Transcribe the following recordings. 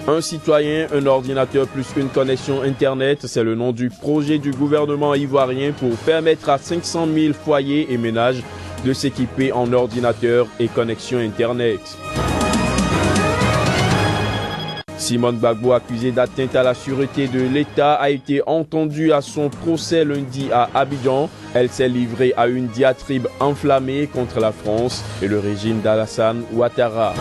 Un citoyen, un ordinateur plus une connexion Internet, c'est le nom du projet du gouvernement ivoirien pour permettre à 500 000 foyers et ménages de s'équiper en ordinateur et connexion Internet. Simone Gbagbo, accusée d'atteinte à la sûreté de l'État, a été entendue à son procès lundi à Abidjan. Elle s'est livrée à une diatribe enflammée contre la France et le régime d'Alassane Ouattara.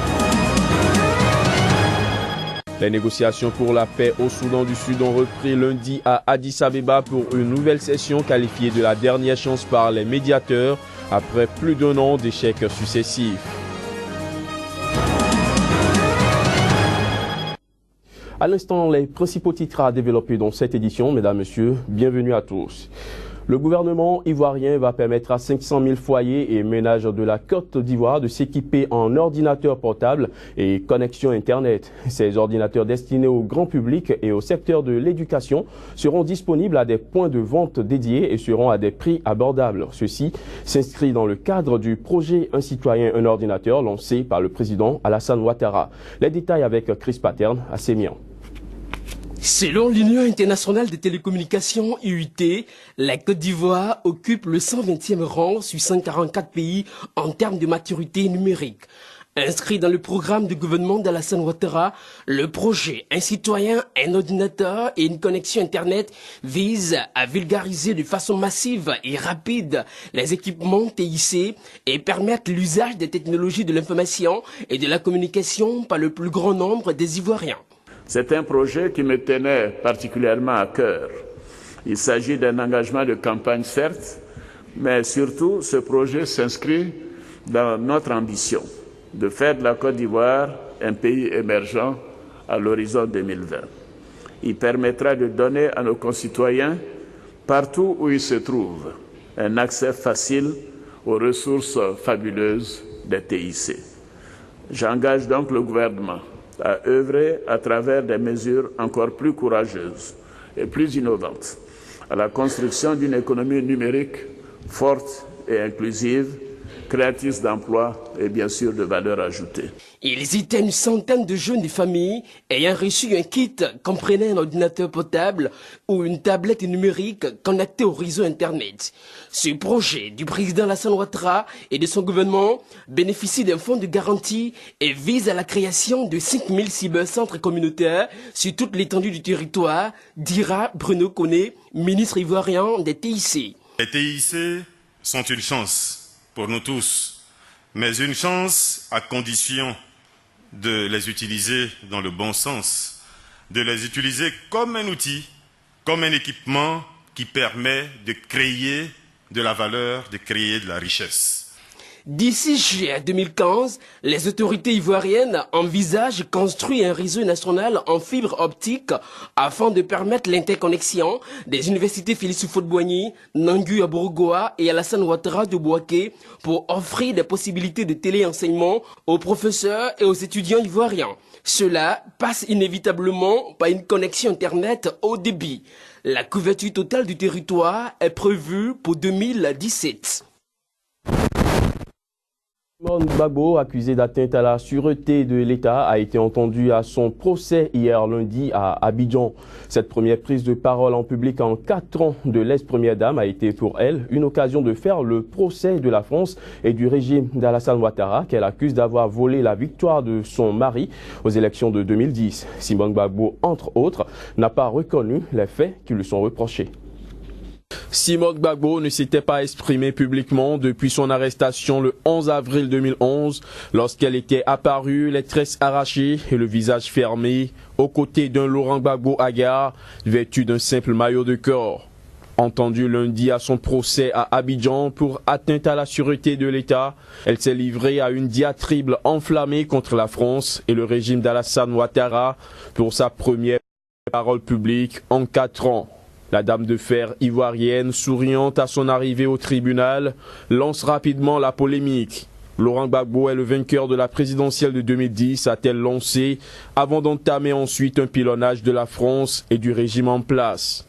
Les négociations pour la paix au Soudan du Sud ont repris lundi à Addis Abeba pour une nouvelle session qualifiée de la dernière chance par les médiateurs après plus d'1 an d'échecs successifs. À l'instant, les principaux titres à développer dans cette édition, mesdames, messieurs, bienvenue à tous. Le gouvernement ivoirien va permettre à 500 000 foyers et ménages de la Côte d'Ivoire de s'équiper en ordinateurs portables et connexion Internet. Ces ordinateurs destinés au grand public et au secteur de l'éducation seront disponibles à des points de vente dédiés et seront à des prix abordables. Ceci s'inscrit dans le cadre du projet Un citoyen, un ordinateur lancé par le président Alassane Ouattara. Les détails avec Chris Paterne à Sémian. Selon l'Union internationale des télécommunications UIT, la Côte d'Ivoire occupe le 120e rang sur 144 pays en termes de maturité numérique. Inscrit dans le programme du gouvernement d'Alassane Ouattara, le projet Un citoyen, un ordinateur et une connexion Internet vise à vulgariser de façon massive et rapide les équipements TIC et permettre l'usage des technologies de l'information et de la communication par le plus grand nombre des Ivoiriens. C'est un projet qui me tenait particulièrement à cœur. Il s'agit d'un engagement de campagne, certes, mais surtout, ce projet s'inscrit dans notre ambition de faire de la Côte d'Ivoire un pays émergent à l'horizon 2020. Il permettra de donner à nos concitoyens, partout où ils se trouvent, un accès facile aux ressources fabuleuses des TIC. J'engage donc le gouvernement à œuvrer à travers des mesures encore plus courageuses et plus innovantes à la construction d'une économie numérique forte et inclusive, créatrice d'emplois et bien sûr de valeur ajoutée. Ils étaient une centaine de jeunes des familles ayant reçu un kit comprenant un ordinateur portable ou une tablette numérique connectée au réseau Internet. Ce projet du président Alassane Ouattara et de son gouvernement bénéficie d'un fonds de garantie et vise à la création de 5000 cybercentres communautaires sur toute l'étendue du territoire, dira Bruno Koné, ministre ivoirien des TIC. Les TIC sont une chance pour nous tous, mais une chance à condition de les utiliser dans le bon sens, de les utiliser comme un outil, comme un équipement qui permet de créer de la valeur, de créer de la richesse. D'ici juillet 2015, les autorités ivoiriennes envisagent de construire un réseau national en fibre optique afin de permettre l'interconnexion des universités Félix Houphouët-Boigny, Nangu à Bourgoa et Alassane Ouattara de Bouaké pour offrir des possibilités de téléenseignement aux professeurs et aux étudiants ivoiriens. Cela passe inévitablement par une connexion Internet haut débit. La couverture totale du territoire est prévue pour 2017. Simone Gbagbo, accusée d'atteinte à la sûreté de l'État, a été entendue à son procès hier lundi à Abidjan. Cette première prise de parole en public en 4 ans de l'ex-première dame a été pour elle une occasion de faire le procès de la France et du régime d'Alassane Ouattara qu'elle accuse d'avoir volé la victoire de son mari aux élections de 2010. Simone Gbagbo, entre autres, n'a pas reconnu les faits qui lui sont reprochés. Simone Gbagbo ne s'était pas exprimée publiquement depuis son arrestation le 11 avril 2011, lorsqu'elle était apparue, les tresses arrachées et le visage fermé, aux côtés d'un Laurent Gbagbo hagard, vêtu d'un simple maillot de corps. Entendue lundi à son procès à Abidjan pour atteinte à la sûreté de l'État, elle s'est livrée à une diatribe enflammée contre la France et le régime d'Alassane Ouattara pour sa première parole publique en 4 ans. La dame de fer ivoirienne, souriante à son arrivée au tribunal, lance rapidement la polémique. Laurent Gbagbo est le vainqueur de la présidentielle de 2010, a-t-elle lancé, avant d'entamer ensuite un pilonnage de la France et du régime en place.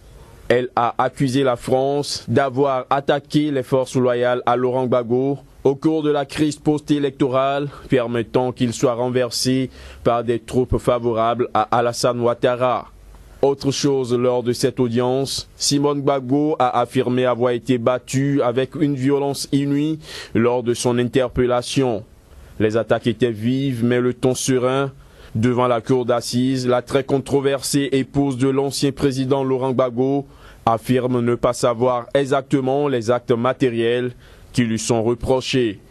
Elle a accusé la France d'avoir attaqué les forces loyales à Laurent Gbagbo au cours de la crise post-électorale, permettant qu'il soit renversé par des troupes favorables à Alassane Ouattara. Autre chose lors de cette audience, Simone Gbagbo a affirmé avoir été battu avec une violence inouïe lors de son interpellation. Les attaques étaient vives, mais le ton serein. Devant la cour d'assises, la très controversée épouse de l'ancien président Laurent Gbagbo affirme ne pas savoir exactement les actes matériels qui lui sont reprochés.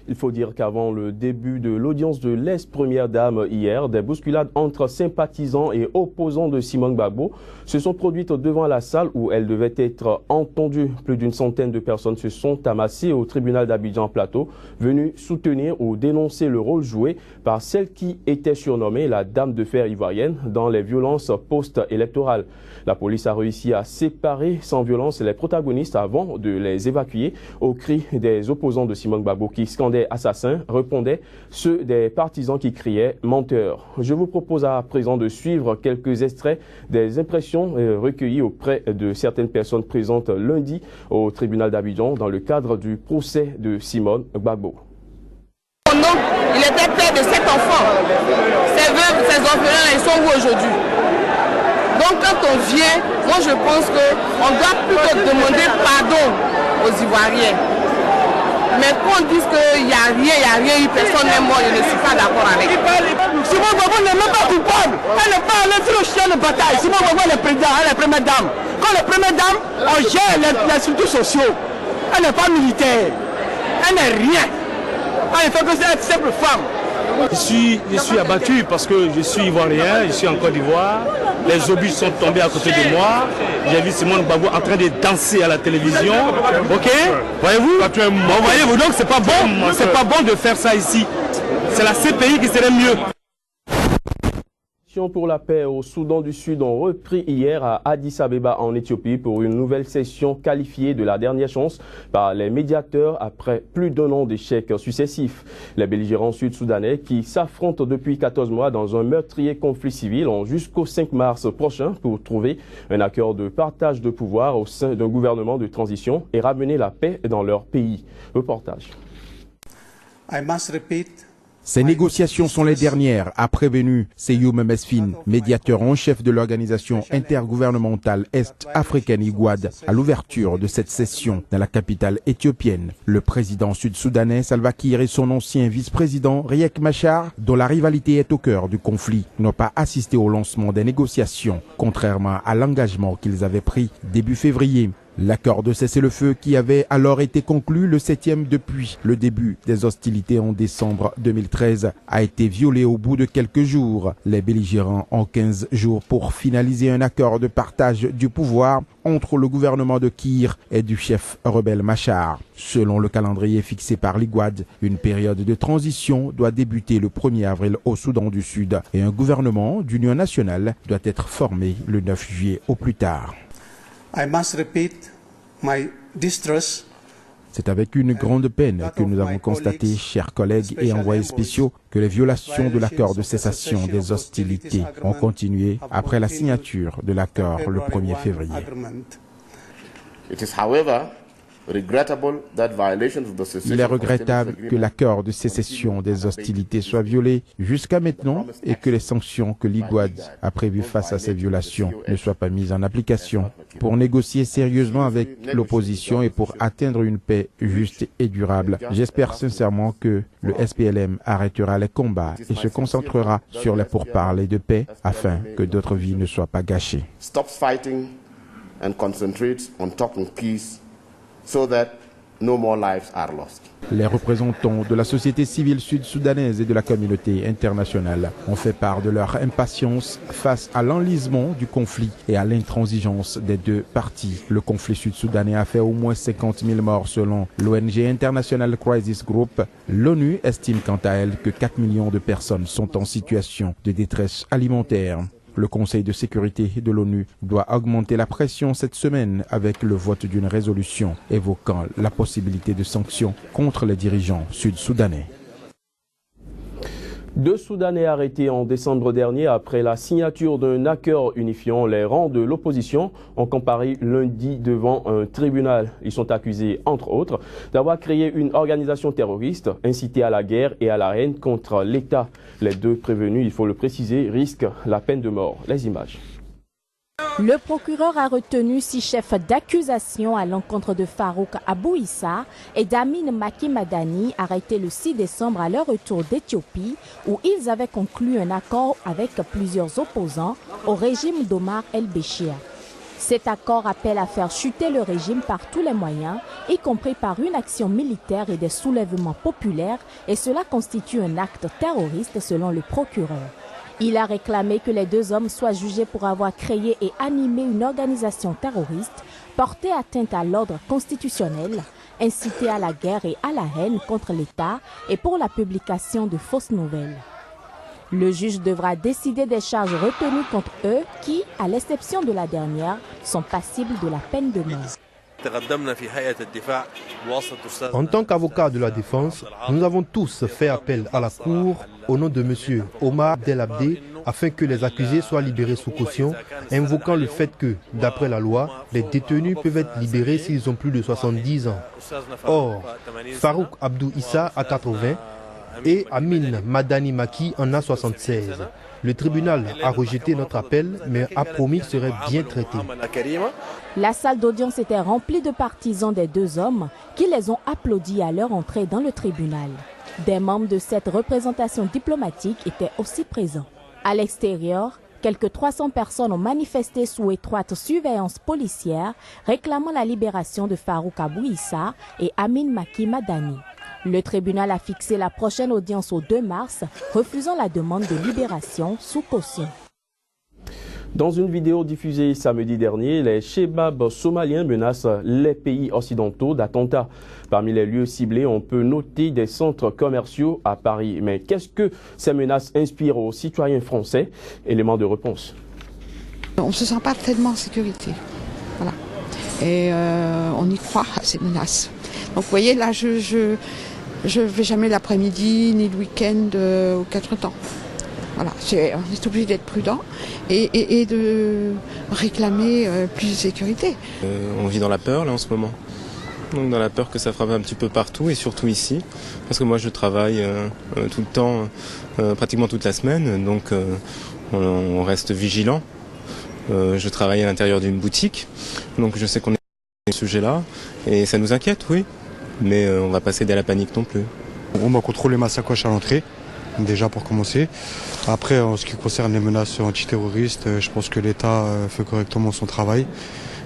Il faut dire qu'avant le début de l'audience de l'ex-première dame hier, des bousculades entre sympathisants et opposants de Simone Gbagbo se sont produites devant la salle où elle devait être entendue. Plus d'une centaine de personnes se sont amassées au tribunal d'Abidjan-Plateau, venues soutenir ou dénoncer le rôle joué par celle qui était surnommée la Dame de fer ivoirienne dans les violences post-électorales. La police a réussi à séparer sans violence les protagonistes avant de les évacuer. Aux cris des opposants de Simone Gbagbo qui scandaient assassins répondaient ceux des partisans qui criaient menteur. Je vous propose à présent de suivre quelques extraits des impressions recueillies auprès de certaines personnes présentes lundi au tribunal d'Abidjan dans le cadre du procès de Simone Gbagbo. Mon oncle, il était père de 7 enfants. Ses veuves, ses orphelins, ils sont où aujourd'hui? Donc quand on vient, moi je pense qu'on doit plutôt demander pardon aux Ivoiriens. Mais qu'on dise qu'il n'y a rien eu, personne n'est mort, je ne suis pas d'accord avec. Simone Gbagbo n'est même pas coupable. Elle n'est pas allée sur le champ de bataille. Simone Gbagbo est le président, elle est la première dame. Quand les premières dames, on gère les structures sociaux. Elle n'est pas militaire. Elle n'est rien. Elle ne fait que c'est une simple femme. Je suis abattu parce que je suis ivoirien, je suis en Côte d'Ivoire. Les obus sont tombés à côté de moi. J'ai vu Simone Gbagbo en train de danser à la télévision. Ok? Voyez-vous? Bon, voyez-vous, donc c'est pas bon de faire ça ici. C'est la CPI qui serait mieux. Pour la paix au Soudan du Sud ont repris hier à Addis Abeba en Éthiopie pour une nouvelle session qualifiée de la dernière chance par les médiateurs après plus d'un an d'échecs successifs. Les belligérants sud-soudanais qui s'affrontent depuis 14 mois dans un meurtrier conflit civil ont jusqu'au 5 mars prochain pour trouver un accord de partage de pouvoir au sein d'un gouvernement de transition et ramener la paix dans leur pays. Reportage. Ces négociations sont les dernières, a prévenu Seyoum Mesfin, médiateur en chef de l'organisation intergouvernementale est-africaine IGAD, à l'ouverture de cette session dans la capitale éthiopienne. Le président sud-soudanais Salva Kiir et son ancien vice-président Riek Machar, dont la rivalité est au cœur du conflit, n'ont pas assisté au lancement des négociations, contrairement à l'engagement qu'ils avaient pris début février. L'accord de cessez-le-feu qui avait alors été conclu, le 7e depuis le début des hostilités en décembre 2013, a été violé au bout de quelques jours. Les belligérants ont 15 jours pour finaliser un accord de partage du pouvoir entre le gouvernement de Kiir et du chef rebelle Machar. Selon le calendrier fixé par l'IGAD, une période de transition doit débuter le 1er avril au Soudan du Sud et un gouvernement d'union nationale doit être formé le 9 juillet au plus tard. C'est avec une grande peine que nous avons constaté, chers collègues et envoyés spéciaux, que les violations de l'accord de cessation des hostilités ont continué après la signature de l'accord le 1er février. Il est regrettable que l'accord de sécession des hostilités soit violé jusqu'à maintenant et que les sanctions que l'IGAD a prévues face à ces violations ne soient pas mises en application. Pour négocier sérieusement avec l'opposition et pour atteindre une paix juste et durable, j'espère sincèrement que le SPLM arrêtera les combats et se concentrera sur les pourparlers de paix afin que d'autres vies ne soient pas gâchées. Les représentants de la société civile sud-soudanaise et de la communauté internationale ont fait part de leur impatience face à l'enlisement du conflit et à l'intransigeance des deux parties. Le conflit sud-soudanais a fait au moins 50 000 morts selon l'ONG International Crisis Group. L'ONU estime quant à elle que 4 millions de personnes sont en situation de détresse alimentaire. Le Conseil de sécurité de l'ONU doit augmenter la pression cette semaine avec le vote d'une résolution évoquant la possibilité de sanctions contre les dirigeants sud-soudanais. Deux Soudanais arrêtés en décembre dernier après la signature d'un accord unifiant les rangs de l'opposition ont comparé lundi devant un tribunal. Ils sont accusés, entre autres, d'avoir créé une organisation terroriste, incité à la guerre et à la haine contre l'État. Les deux prévenus, il faut le préciser, risquent la peine de mort. Les images. Le procureur a retenu 6 chefs d'accusation à l'encontre de Farouk Abou Issa et d'Amin Maki Madani, arrêtés le 6 décembre à leur retour d'Éthiopie, où ils avaient conclu un accord avec plusieurs opposants au régime d'Omar el-Béchir. Cet accord appelle à faire chuter le régime par tous les moyens, y compris par une action militaire et des soulèvements populaires, et cela constitue un acte terroriste selon le procureur. Il a réclamé que les deux hommes soient jugés pour avoir créé et animé une organisation terroriste, porté atteinte à l'ordre constitutionnel, incité à la guerre et à la haine contre l'État et pour la publication de fausses nouvelles. Le juge devra décider des charges retenues contre eux qui, à l'exception de la dernière, sont passibles de la peine de mort. En tant qu'avocat de la défense, nous avons tous fait appel à la Cour au nom de M. Omar Abdel afin que les accusés soient libérés sous caution, invoquant le fait que, d'après la loi, les détenus peuvent être libérés s'ils ont plus de 70 ans. Or, Farouk Abdou Issa a 80 et Amin Madani Maki en a 76. Le tribunal a rejeté notre appel, mais a promis qu'il serait bien traité. La salle d'audience était remplie de partisans des deux hommes qui les ont applaudis à leur entrée dans le tribunal. Des membres de cette représentation diplomatique étaient aussi présents. À l'extérieur, quelques 300 personnes ont manifesté sous étroite surveillance policière, réclamant la libération de Farouk Abou Issa et Amin Maki Madani. Le tribunal a fixé la prochaine audience au 2 mars, refusant la demande de libération sous caution. Dans une vidéo diffusée samedi dernier, les Chebabs somaliens menacent les pays occidentaux d'attentats. Parmi les lieux ciblés, on peut noter des centres commerciaux à Paris. Mais qu'est-ce que ces menaces inspirent aux citoyens français? Élément de réponse. On ne se sent pas tellement en sécurité. Voilà. Et on y croit à ces menaces. Donc vous voyez, là, je vais jamais l'après-midi ni le week-end aux 4 temps. Voilà, on est obligé d'être prudent et de réclamer plus de sécurité. On vit dans la peur là en ce moment. Donc dans la peur que ça frappe un petit peu partout et surtout ici. Parce que moi je travaille tout le temps, pratiquement toute la semaine, donc on reste vigilant. Je travaille à l'intérieur d'une boutique, donc je sais qu'on est sur ce sujet-là et ça nous inquiète, oui. Mais on va pas céder à la panique non plus. On va contrôler ma sacoche à l'entrée, déjà pour commencer. Après, en ce qui concerne les menaces antiterroristes, je pense que l'État fait correctement son travail.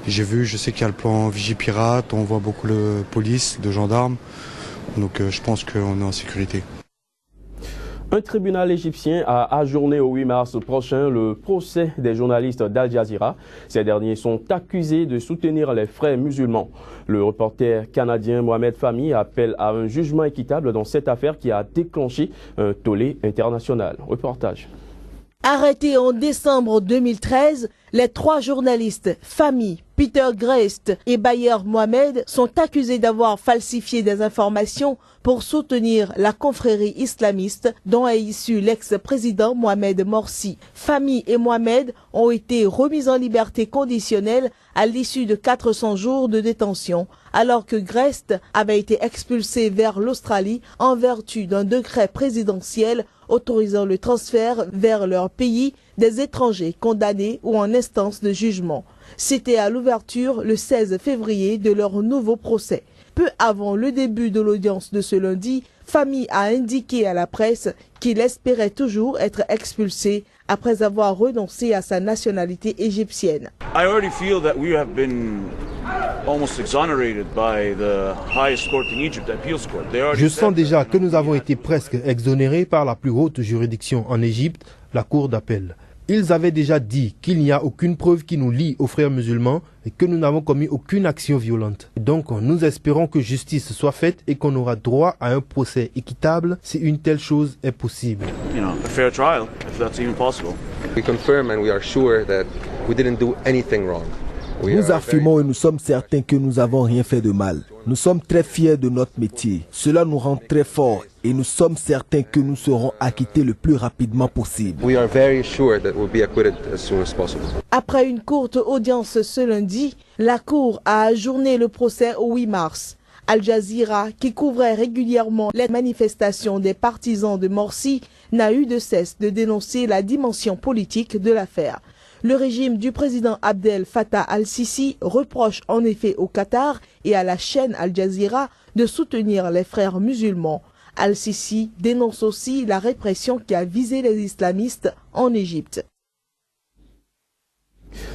Je sais qu'il y a le plan Vigipirate, on voit beaucoup de police, de gendarmes. Donc je pense qu'on est en sécurité. Un tribunal égyptien a ajourné au 8 mars prochain le procès des journalistes d'Al Jazeera. Ces derniers sont accusés de soutenir les frères musulmans. Le reporter canadien Mohamed Fahmy appelle à un jugement équitable dans cette affaire qui a déclenché un tollé international. Reportage. Arrêtés en décembre 2013, les 3 journalistes, Fahmy, Peter Grest et Bayer Mohamed, sont accusés d'avoir falsifié des informations pour soutenir la confrérie islamiste dont est issu l'ex-président Mohamed Morsi. Fahmy et Mohamed ont été remis en liberté conditionnelle à l'issue de 400 jours de détention, alors que Grest avait été expulsé vers l'Australie en vertu d'un décret présidentiel autorisant le transfert vers leur pays des étrangers condamnés ou en instance de jugement. C'était à l'ouverture le 16 février de leur nouveau procès. Peu avant le début de l'audience de ce lundi, Fahmy a indiqué à la presse qu'il espérait toujours être expulsé après avoir renoncé à sa nationalité égyptienne. I already feel that we have been almost exonerated by the highest court in Egypt, the appeals court. Je sens déjà que nous avons été presque exonérés par la plus haute juridiction en Égypte, la cour d'appel. Ils avaient déjà dit qu'il n'y a aucune preuve qui nous lie aux frères musulmans et que nous n'avons commis aucune action violente. Donc nous espérons que justice soit faite et qu'on aura droit à un procès équitable si une telle chose est possible. A fair trial, if that's even possible. We confirm and we are sure that we didn't do anything wrong. Nous affirmons et nous sommes certains que nous n'avons rien fait de mal. Nous sommes très fiers de notre métier. Cela nous rend très forts et nous sommes certains que nous serons acquittés le plus rapidement possible. We are very sure that we'll be acquitted as soon as possible. Après une courte audience ce lundi, la Cour a ajourné le procès au 8 mars. Al Jazeera, qui couvrait régulièrement les manifestations des partisans de Morsi, n'a eu de cesse de dénoncer la dimension politique de l'affaire. Le régime du président Abdel Fattah al-Sisi reproche en effet au Qatar et à la chaîne Al Jazeera de soutenir les frères musulmans. Al-Sisi dénonce aussi la répression qui a visé les islamistes en Égypte.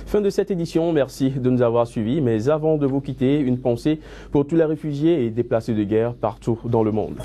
Fin de cette édition, merci de nous avoir suivis. Mais avant de vous quitter, une pensée pour tous les réfugiés et déplacés de guerre partout dans le monde.